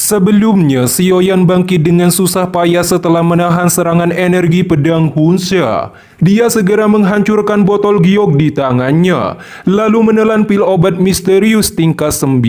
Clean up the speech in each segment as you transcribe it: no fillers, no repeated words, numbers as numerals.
Sebelumnya, Sioyan bangkit dengan susah payah setelah menahan serangan energi pedang Hunsha. Dia segera menghancurkan botol giok di tangannya, lalu menelan pil obat misterius tingkat 9.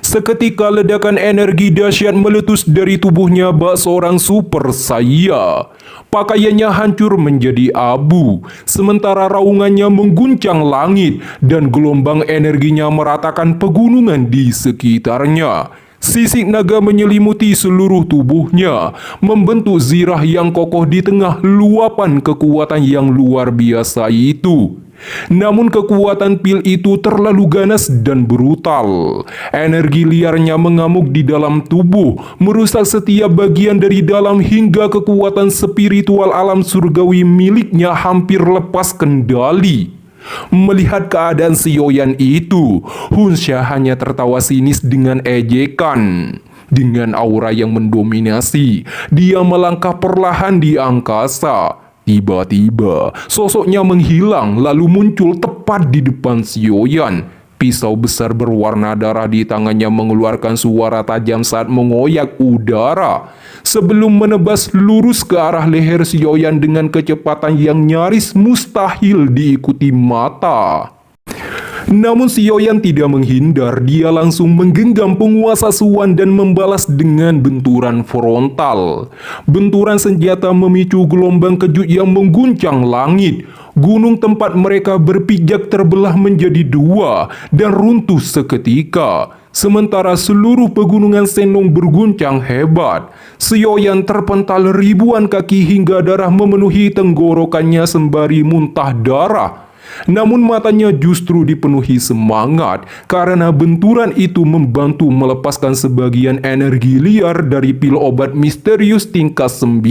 Seketika ledakan energi dahsyat meletus dari tubuhnya bak seorang super saya. Pakaiannya hancur menjadi abu, sementara raungannya mengguncang langit dan gelombang energinya meratakan pegunungan di sekitarnya. Sisik naga menyelimuti seluruh tubuhnya, membentuk zirah yang kokoh di tengah luapan kekuatan yang luar biasa itu. Namun kekuatan pil itu terlalu ganas dan brutal. Energi liarnya mengamuk di dalam tubuh, merusak setiap bagian dari dalam hingga kekuatan spiritual alam surgawi miliknya hampir lepas kendali. Melihat keadaan Sioyan itu, Hunsha hanya tertawa sinis dengan ejekan. Dengan aura yang mendominasi, dia melangkah perlahan di angkasa. Tiba-tiba, sosoknya menghilang lalu muncul tepat di depan Sioyan. Pisau besar berwarna darah di tangannya mengeluarkan suara tajam saat mengoyak udara. Sebelum menebas lurus ke arah leher Sioyan dengan kecepatan yang nyaris mustahil diikuti mata. Namun Sioyan tidak menghindar, dia langsung menggenggam penguasa Suan dan membalas dengan benturan frontal. Benturan senjata memicu gelombang kejut yang mengguncang langit. Gunung tempat mereka berpijak terbelah menjadi dua dan runtuh seketika. Sementara seluruh pegunungan Senong berguncang hebat. Sioyan terpental ribuan kaki hingga darah memenuhi tenggorokannya sembari muntah darah. Namun matanya justru dipenuhi semangat karena benturan itu membantu melepaskan sebagian energi liar dari pil obat misterius tingkat 9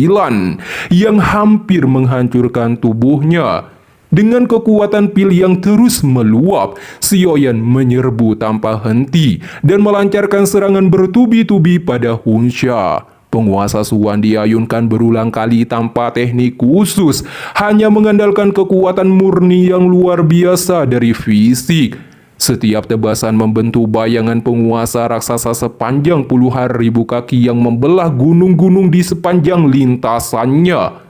yang hampir menghancurkan tubuhnya. Dengan kekuatan pil yang terus meluap, Sioyan menyerbu tanpa henti dan melancarkan serangan bertubi-tubi pada Hunsha. Penguasa Suan diayunkan berulang kali tanpa teknik khusus, hanya mengandalkan kekuatan murni yang luar biasa dari fisik. Setiap tebasan membentuk bayangan penguasa raksasa sepanjang puluhan ribu kaki yang membelah gunung-gunung di sepanjang lintasannya.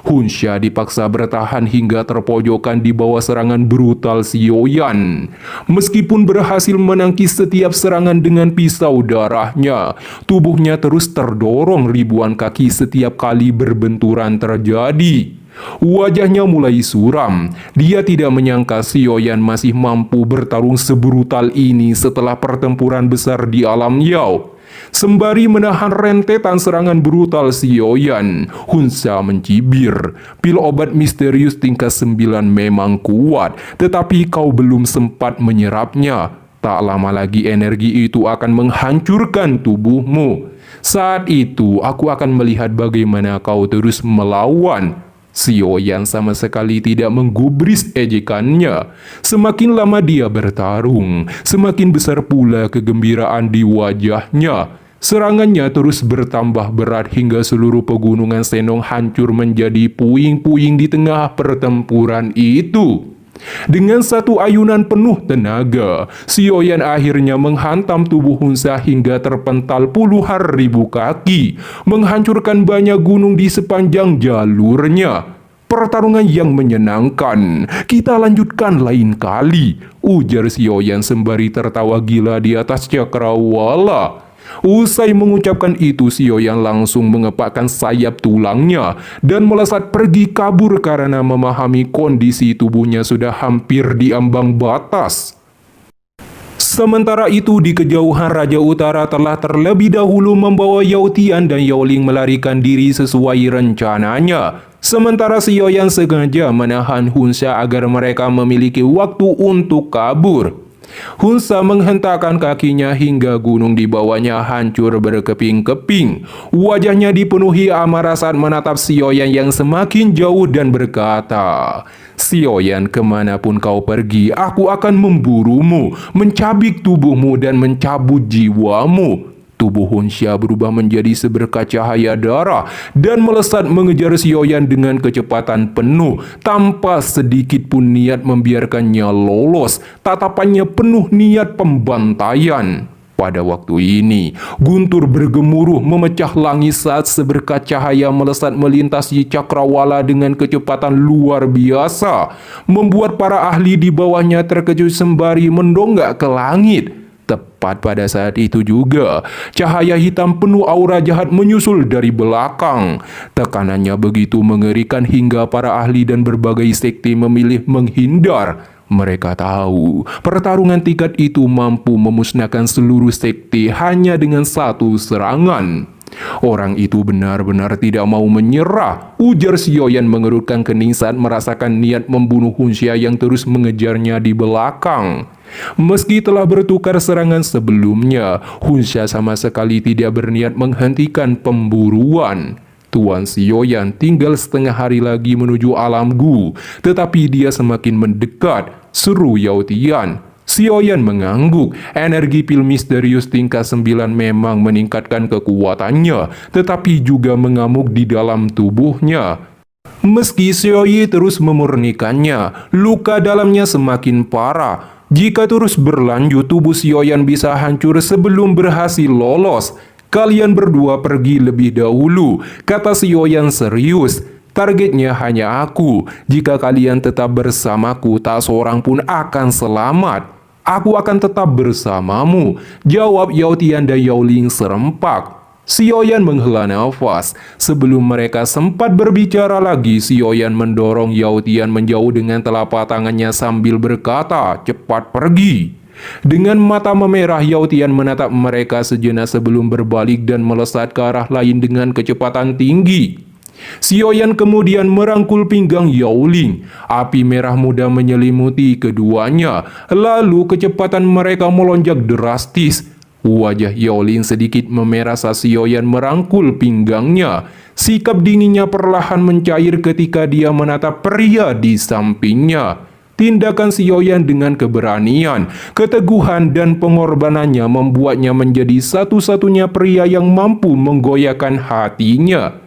Hunsha dipaksa bertahan hingga terpojokan di bawah serangan brutal Sioyan. Meskipun berhasil menangkis setiap serangan dengan pisau darahnya, tubuhnya terus terdorong ribuan kaki setiap kali berbenturan terjadi. Wajahnya mulai suram. Dia tidak menyangka Sioyan masih mampu bertarung sebrutal ini setelah pertempuran besar di alam Yao. Sembari menahan rentetan serangan brutal Sioyan, Hunsha mencibir. Pil obat misterius tingkat 9 memang kuat, tetapi kau belum sempat menyerapnya. Tak lama lagi energi itu akan menghancurkan tubuhmu. Saat itu aku akan melihat bagaimana kau terus melawan. Sioyan sama sekali tidak menggubris ejekannya. Semakin lama dia bertarung, semakin besar pula kegembiraan di wajahnya. Serangannya terus bertambah berat hingga seluruh pegunungan Senong hancur menjadi puing-puing di tengah pertempuran itu. Dengan satu ayunan penuh tenaga, Sioyan akhirnya menghantam tubuh Hunsha hingga terpental puluhan ribu kaki, menghancurkan banyak gunung di sepanjang jalurnya. Pertarungan yang menyenangkan, kita lanjutkan lain kali, ujar Sioyan sembari tertawa gila di atas cakrawala. Usai mengucapkan itu, Sioyan langsung mengepakkan sayap tulangnya dan melesat pergi kabur karena memahami kondisi tubuhnya sudah hampir di ambang batas. Sementara itu di kejauhan Raja Utara telah terlebih dahulu membawa Yao Tian dan Yao Ling melarikan diri sesuai rencananya. Sementara Sioyan sengaja menahan Hunsha agar mereka memiliki waktu untuk kabur. Hunsha menghentakkan kakinya hingga gunung di bawahnya hancur berkeping-keping. Wajahnya dipenuhi amarah saat menatap Sioyan yang semakin jauh dan berkata, "Sioyan, kemanapun kau pergi, aku akan memburumu, mencabik tubuhmu dan mencabut jiwamu." Tubuh Hunsha berubah menjadi seberkas cahaya darah dan melesat mengejar Sioyan dengan kecepatan penuh tanpa sedikit pun niat membiarkannya lolos. Tatapannya penuh niat pembantaian. Pada waktu ini, guntur bergemuruh memecah langit saat seberkas cahaya melesat melintasi cakrawala dengan kecepatan luar biasa, membuat para ahli di bawahnya terkejut sembari mendongak ke langit. Tepat pada saat itu juga, cahaya hitam penuh aura jahat menyusul dari belakang. Tekanannya begitu mengerikan hingga para ahli dan berbagai sekte memilih menghindar. Mereka tahu pertarungan tingkat itu mampu memusnahkan seluruh sekte hanya dengan satu serangan. Orang itu benar-benar tidak mau menyerah, ujar Sioyan mengerutkan kening saat merasakan niat membunuh Hunxia yang terus mengejarnya di belakang. Meski telah bertukar serangan sebelumnya, Hunxia sama sekali tidak berniat menghentikan pemburuan. Tuan Sioyan tinggal setengah hari lagi menuju alam Gu, tetapi dia semakin mendekat, seru Yao Tian. Sioyan mengangguk, energi pil misterius tingkat 9 memang meningkatkan kekuatannya, tetapi juga mengamuk di dalam tubuhnya. Meski Xiaoyi terus memurnikannya, luka dalamnya semakin parah. Jika terus berlanjut, tubuh Sioyan bisa hancur sebelum berhasil lolos. Kalian berdua pergi lebih dahulu, kata Sioyan serius. Targetnya hanya aku. Jika kalian tetap bersamaku, tak seorang pun akan selamat. Aku akan tetap bersamamu, jawab Yao Tian dan Yao Ling serempak. Sioyan menghela nafas. Sebelum mereka sempat berbicara lagi, Sioyan mendorong Yao Tian menjauh dengan telapak tangannya sambil berkata, cepat pergi. Dengan mata memerah, Yao Tian menatap mereka sejenak sebelum berbalik dan melesat ke arah lain dengan kecepatan tinggi. Sioyan kemudian merangkul pinggang Yao Ling. Api merah muda menyelimuti keduanya. Lalu kecepatan mereka melonjak drastis. Wajah Yao Ling sedikit memerah saat Sioyan merangkul pinggangnya. Sikap dinginnya perlahan mencair ketika dia menatap pria di sampingnya. Tindakan Sioyan dengan keberanian, keteguhan, dan pengorbanannya membuatnya menjadi satu-satunya pria yang mampu menggoyahkan hatinya.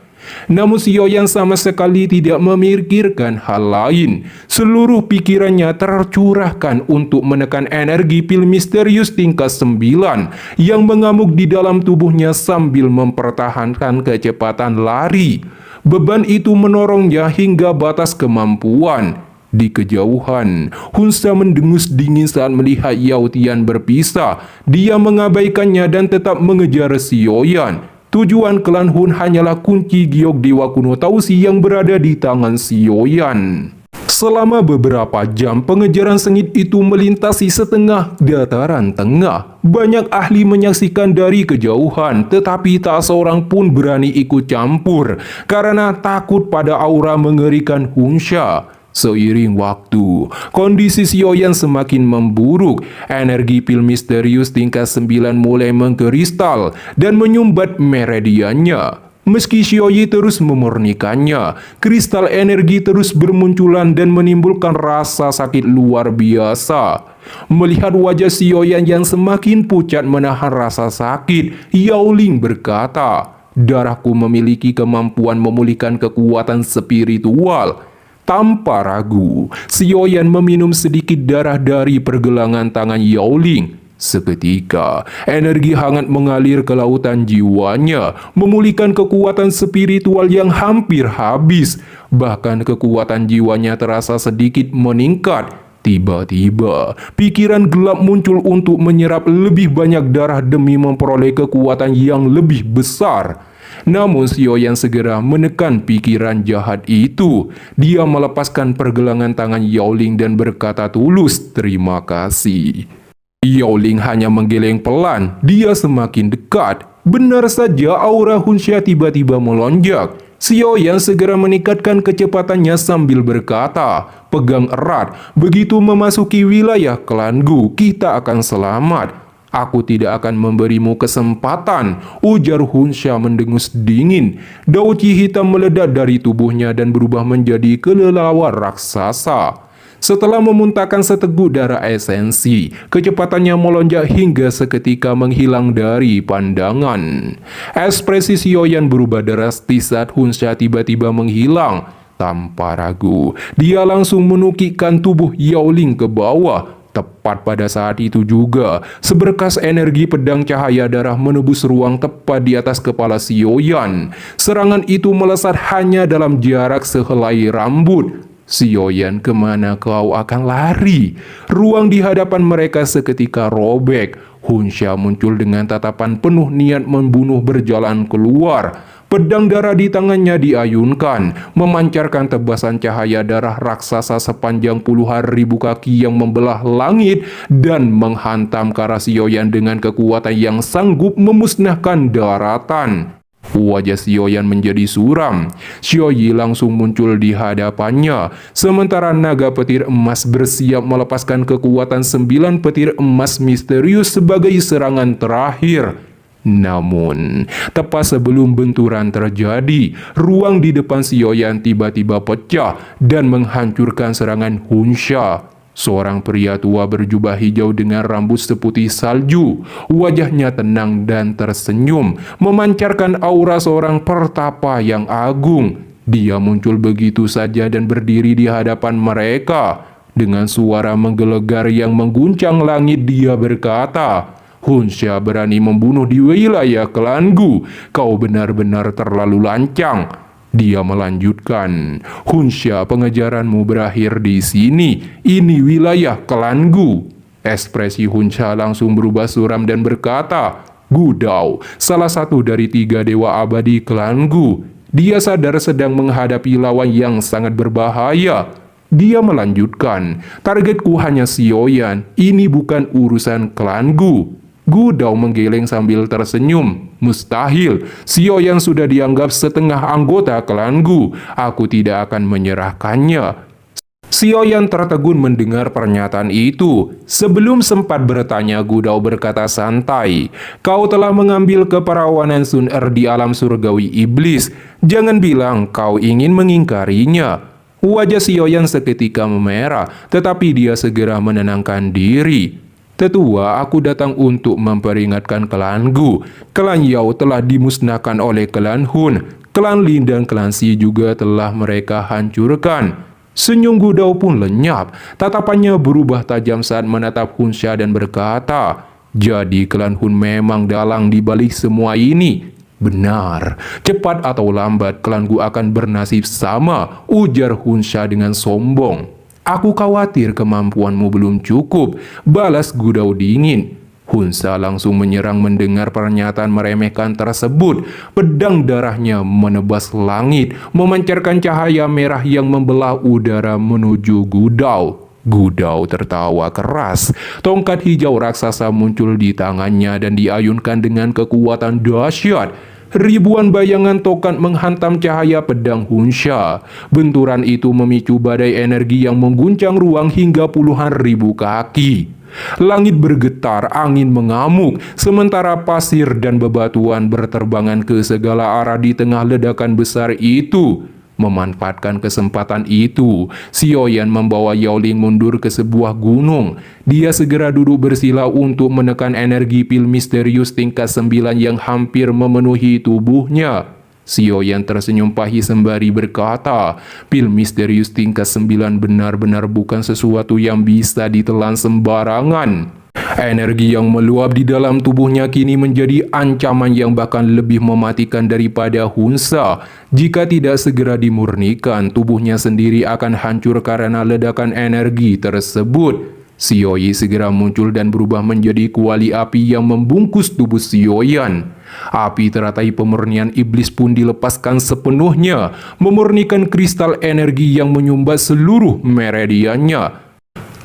Namun Sioyan sama sekali tidak memikirkan hal lain. Seluruh pikirannya tercurahkan untuk menekan energi pil misterius tingkat 9 yang mengamuk di dalam tubuhnya sambil mempertahankan kecepatan lari. Beban itu menorongnya hingga batas kemampuan. Di kejauhan, Hunxia mendengus dingin saat melihat Yao Tian berpisah. Dia mengabaikannya dan tetap mengejar Sioyan. Tujuan klan Hun hanyalah kunci giok dewa kuno Tausi yang berada di tangan Sioyan. Selama beberapa jam, pengejaran sengit itu melintasi setengah dataran tengah. Banyak ahli menyaksikan dari kejauhan, tetapi tak seorang pun berani ikut campur karena takut pada aura mengerikan Hunxia. Seiring waktu, kondisi Sioyan semakin memburuk. Energi pil misterius tingkat 9 mulai mengkristal dan menyumbat meridiannya. Meski Xiaoyi terus memurnikannya, kristal energi terus bermunculan dan menimbulkan rasa sakit luar biasa. Melihat wajah Sioyan yang semakin pucat menahan rasa sakit, Yao Ling berkata, darahku memiliki kemampuan memulihkan kekuatan spiritual. Tanpa ragu, Sioyan meminum sedikit darah dari pergelangan tangan Yao Ling. Seketika, energi hangat mengalir ke lautan jiwanya, memulihkan kekuatan spiritual yang hampir habis. Bahkan kekuatan jiwanya terasa sedikit meningkat. Tiba-tiba, pikiran gelap muncul untuk menyerap lebih banyak darah demi memperoleh kekuatan yang lebih besar. Namun Sioyan segera menekan pikiran jahat itu. Dia melepaskan pergelangan tangan Yao Ling dan berkata tulus, terima kasih. Yao Ling hanya menggeleng pelan. Dia semakin dekat. Benar saja aura Hunxia tiba-tiba melonjak. Sioyan segera meningkatkan kecepatannya sambil berkata, pegang erat. Begitu memasuki wilayah klan Gu, kita akan selamat. Aku tidak akan memberimu kesempatan, ujar Hunxia mendengus dingin. Dauci hitam meledak dari tubuhnya dan berubah menjadi kelelawar raksasa. Setelah memuntahkan seteguk darah esensi, kecepatannya melonjak hingga seketika menghilang dari pandangan. Ekspresi Sioyan berubah drastis saat Hunxia tiba-tiba menghilang. Tanpa ragu, dia langsung menukikkan tubuh Yao Ling ke bawah. Tepat pada saat itu juga, seberkas energi pedang cahaya darah menembus ruang tepat di atas kepala Xiaoyan. Serangan itu melesat hanya dalam jarak sehelai rambut. Xiaoyan, kemana kau akan lari? Ruang di hadapan mereka seketika robek. Hunsha muncul dengan tatapan penuh niat membunuh berjalan keluar. Pedang darah di tangannya diayunkan, memancarkan tebasan cahaya darah raksasa sepanjang puluhan ribu kaki yang membelah langit dan menghantam ke arah Xiaoyan dengan kekuatan yang sanggup memusnahkan daratan. Wajah Xiaoyan menjadi suram. Xiaoyi langsung muncul di hadapannya, sementara naga petir emas bersiap melepaskan kekuatan 9 petir emas misterius sebagai serangan terakhir. Namun, tepat sebelum benturan terjadi, ruang di depan Xiaoyan tiba-tiba pecah dan menghancurkan serangan Hunsha. Seorang pria tua berjubah hijau dengan rambut seputih salju. Wajahnya tenang dan tersenyum, memancarkan aura seorang pertapa yang agung. Dia muncul begitu saja dan berdiri di hadapan mereka. Dengan suara menggelegar yang mengguncang langit, dia berkata, "Hunsha berani membunuh di wilayah klanku. Kau benar-benar terlalu lancang." Dia melanjutkan, "Hunsha, pengejaranmu berakhir di sini. Ini wilayah klanku." Ekspresi Hunsha langsung berubah suram dan berkata, "Gudao, salah satu dari 3 dewa abadi klanku. Dia sadar sedang menghadapi lawan yang sangat berbahaya." Dia melanjutkan, "Targetku hanya Xiaoyan. Ini bukan urusan klanku." Gudao menggeleng sambil tersenyum. "Mustahil, Xiaoyan sudah dianggap setengah anggota klanku. Aku tidak akan menyerahkannya." Xiaoyan tertegun mendengar pernyataan itu. Sebelum sempat bertanya, Gudao berkata santai, "Kau telah mengambil keperawanan Sun Er di alam surgawi iblis. Jangan bilang kau ingin mengingkarinya." Wajah Xiaoyan seketika memerah, tetapi dia segera menenangkan diri. "Tetua, aku datang untuk memperingatkan klanku. Klan Yao telah dimusnahkan oleh klan Hun. Klan Lin dan klan Si juga telah mereka hancurkan." Senyum Gudao pun lenyap. Tatapannya berubah tajam saat menatap Hunsha dan berkata, "Jadi klan Hun memang dalang di balik semua ini." "Benar, cepat atau lambat klanku akan bernasib sama," ujar Hunsha dengan sombong. "Aku khawatir kemampuanmu belum cukup," balas Gudao dingin. Hunsha langsung menyerang mendengar pernyataan meremehkan tersebut. Pedang darahnya menebas langit, memancarkan cahaya merah yang membelah udara menuju Gudao. Gudao tertawa keras. Tongkat hijau raksasa muncul di tangannya dan diayunkan dengan kekuatan dahsyat. Ribuan bayangan tokat menghantam cahaya pedang Hunsha. Benturan itu memicu badai energi yang mengguncang ruang hingga puluhan ribu kaki. Langit bergetar, angin mengamuk, sementara pasir dan bebatuan berterbangan ke segala arah di tengah ledakan besar itu. Memanfaatkan kesempatan itu, Xiaoyan membawa Yaoling mundur ke sebuah gunung. Dia segera duduk bersila untuk menekan energi pil misterius tingkat 9 yang hampir memenuhi tubuhnya. Xiaoyan tersenyum pahit sembari berkata, "Pil misterius tingkat 9 benar-benar bukan sesuatu yang bisa ditelan sembarangan." Energi yang meluap di dalam tubuhnya kini menjadi ancaman yang bahkan lebih mematikan daripada Hunsha. Jika tidak segera dimurnikan, tubuhnya sendiri akan hancur karena ledakan energi tersebut. Xiaoyi segera muncul dan berubah menjadi kuali api yang membungkus tubuh Xiaoyan. Api teratai pemurnian iblis pun dilepaskan sepenuhnya, memurnikan kristal energi yang menyumbat seluruh meridiannya.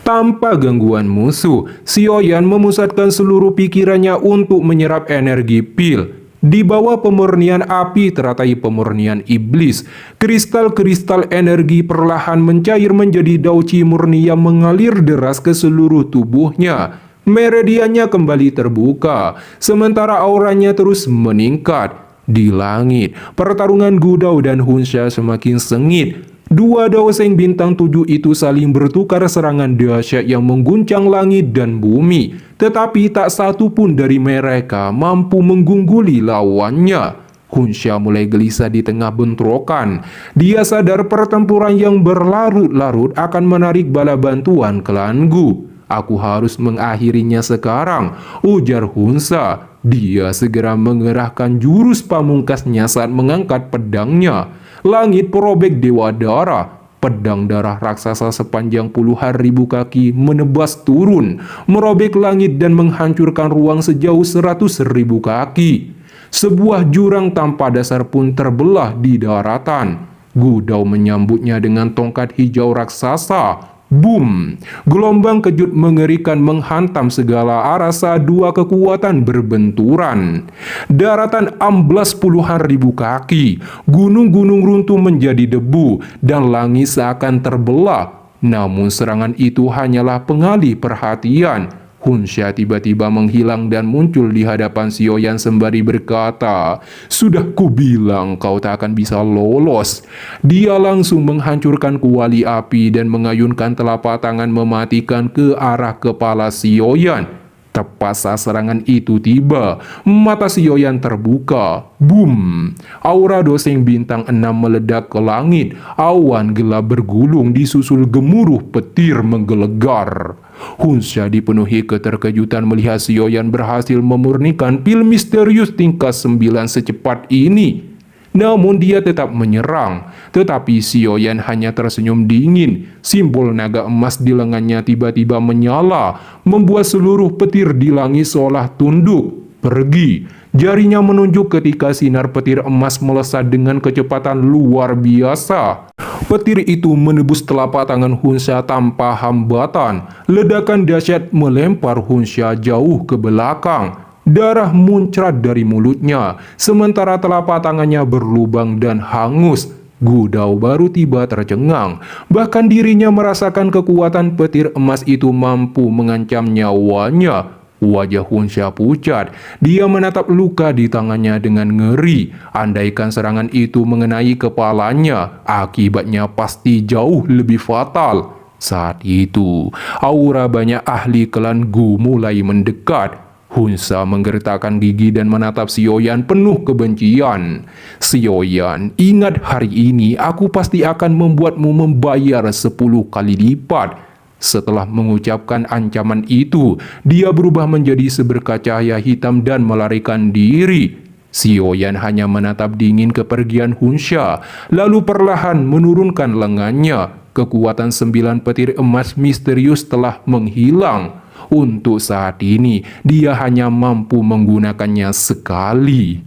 Tanpa gangguan musuh, Xiaoyan memusatkan seluruh pikirannya untuk menyerap energi pil. Di bawah pemurnian api teratai pemurnian iblis, kristal-kristal energi perlahan mencair menjadi dauci murni yang mengalir deras ke seluruh tubuhnya. Meridiannya kembali terbuka, sementara auranya terus meningkat. Di langit, pertarungan Gudao dan Hunsha semakin sengit. Dua Daoseng bintang 7 itu saling bertukar serangan dahsyat yang mengguncang langit dan bumi. Tetapi tak satu pun dari mereka mampu menggungguli lawannya. Hunsha mulai gelisah di tengah bentrokan. Dia sadar pertempuran yang berlarut-larut akan menarik bala bantuan klanku. Aku harus mengakhirinya sekarang, ujar Hunsa. Dia segera mengerahkan jurus pamungkasnya saat mengangkat pedangnya. Langit merobek dewa darah. Pedang darah raksasa sepanjang puluhan ribu kaki menebas turun, merobek langit dan menghancurkan ruang sejauh 100.000 kaki. Sebuah jurang tanpa dasar pun terbelah di daratan. Gu Dao menyambutnya dengan tongkat hijau raksasa. Boom! Gelombang kejut mengerikan menghantam segala arah saat dua kekuatan berbenturan. Daratan amblas puluhan ribu kaki, gunung-gunung runtuh menjadi debu, dan langit seakan terbelah. Namun serangan itu hanyalah pengalih perhatian. Hunsha tiba-tiba menghilang dan muncul di hadapan Sioyan sembari berkata, "Sudah kubilang kau tak akan bisa lolos." Dia langsung menghancurkan kuali api dan mengayunkan telapak tangan mematikan ke arah kepala Sioyan. Tepat saat serangan itu tiba, mata Sioyan terbuka. Boom! Aura doseng bintang 6 meledak ke langit. Awan gelap bergulung disusul gemuruh petir menggelegar. Hunsha dipenuhi keterkejutan melihat Sioyan berhasil memurnikan pil misterius tingkat 9 secepat ini. Namun dia tetap menyerang, tetapi Sioyan hanya tersenyum dingin. Simbol naga emas di lengannya tiba-tiba menyala, membuat seluruh petir di langit seolah tunduk, pergi. Jarinya menunjuk ketika sinar petir emas melesat dengan kecepatan luar biasa. Petir itu menebus telapak tangan Hunsha tanpa hambatan. Ledakan dahsyat melempar Hunsha jauh ke belakang. Darah muncrat dari mulutnya, sementara telapak tangannya berlubang dan hangus. Gu Dao baru tiba tercengang, bahkan dirinya merasakan kekuatan petir emas itu mampu mengancam nyawanya. Wajah Hunsha pucat, dia menatap luka di tangannya dengan ngeri. Andaikan serangan itu mengenai kepalanya, akibatnya pasti jauh lebih fatal. Saat itu, aura banyak ahli klan Gu mulai mendekat. Hunsha menggertakkan gigi dan menatap Sioyan penuh kebencian. "Sioyan, ingat hari ini aku pasti akan membuatmu membayar 10 kali lipat." Setelah mengucapkan ancaman itu, dia berubah menjadi seberkas cahaya hitam dan melarikan diri. Sioyan hanya menatap dingin kepergian Hunsha, lalu perlahan menurunkan lengannya. Kekuatan 9 petir emas misterius telah menghilang. Untuk saat ini, dia hanya mampu menggunakannya sekali.